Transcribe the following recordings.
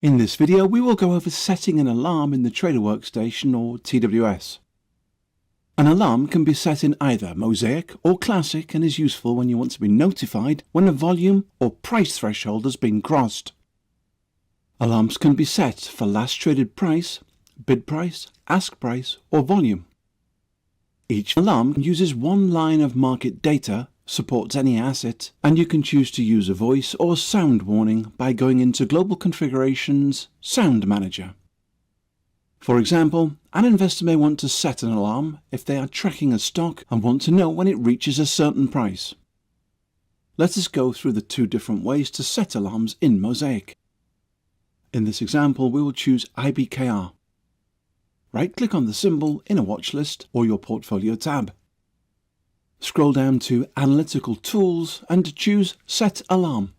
In this video we will go over setting an alarm in the Trader Workstation or TWS. An alarm can be set in either Mosaic or Classic and is useful when you want to be notified when a volume or price threshold has been crossed. Alarms can be set for last traded price, bid price, ask price or volume. Each alarm uses one line of market data, supports any asset, and you can choose to use a voice or sound warning by going into Global Configuration's Sound Manager. For example, an investor may want to set an alarm if they are tracking a stock and want to know when it reaches a certain price. Let us go through the two different ways to set alarms in Mosaic. In this example, we will choose IBKR. Right-click on the symbol in a watch list or your portfolio tab. Scroll down to Analytical Tools and choose Set Alarm.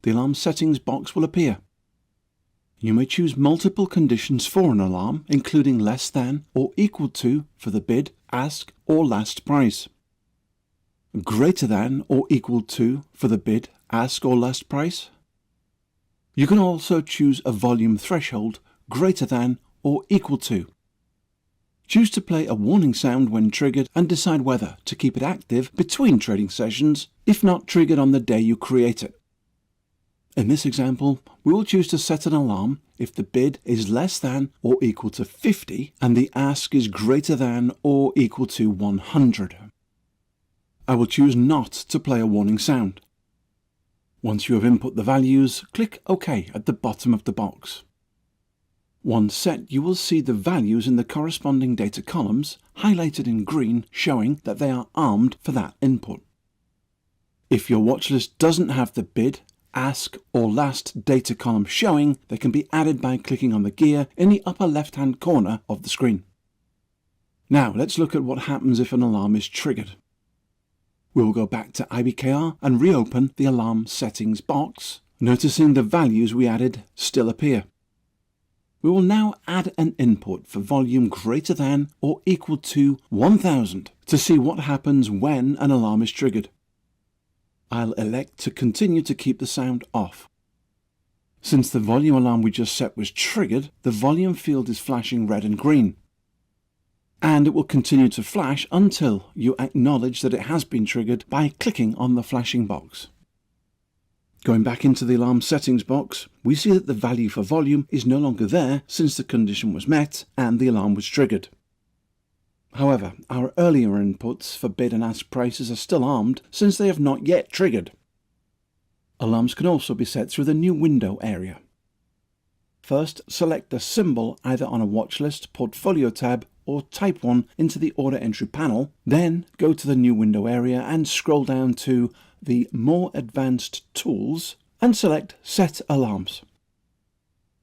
The alarm settings box will appear. You may choose multiple conditions for an alarm, including less than or equal to for the bid, ask or last price, greater than or equal to for the bid, ask or last price. You can also choose a volume threshold greater than or equal to. Choose to play a warning sound when triggered and decide whether to keep it active between trading sessions, if not triggered on the day you create it. In this example, we will choose to set an alarm if the bid is less than or equal to 50 and the ask is greater than or equal to 100. I will choose not to play a warning sound. Once you have input the values, click OK at the bottom of the box. Once set, you will see the values in the corresponding data columns highlighted in green showing that they are armed for that input. If your watchlist doesn't have the bid, ask or last data column showing, they can be added by clicking on the gear in the upper left-hand corner of the screen. Now let's look at what happens if an alarm is triggered. We will go back to IBKR and reopen the alarm settings box, noticing the values we added still appear. We will now add an input for volume greater than or equal to 1000 to see what happens when an alarm is triggered. I'll elect to continue to keep the sound off. Since the volume alarm we just set was triggered, the volume field is flashing red and green. And it will continue to flash until you acknowledge that it has been triggered by clicking on the flashing box. Going back into the alarm settings box, we see that the value for volume is no longer there since the condition was met and the alarm was triggered. However, our earlier inputs for bid and ask prices are still armed since they have not yet triggered. Alarms can also be set through the new window area. First, select the symbol either on a watch list, portfolio tab, or type 1 into the order entry panel, then go to the new window area and scroll down to the More Advanced Tools and select Set Alarms.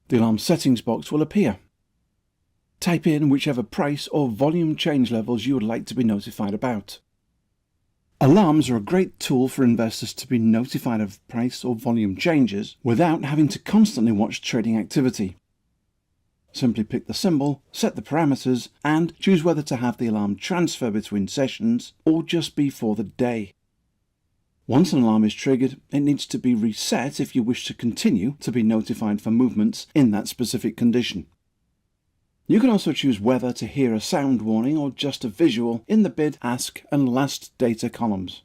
The alarm settings box will appear. Type in whichever price or volume change levels you would like to be notified about. Alarms are a great tool for investors to be notified of price or volume changes without having to constantly watch trading activity. Simply pick the symbol, set the parameters, and choose whether to have the alarm transfer between sessions or just be for the day. Once an alarm is triggered, it needs to be reset if you wish to continue to be notified for movements in that specific condition. You can also choose whether to hear a sound warning or just a visual in the bid, ask, and last data columns.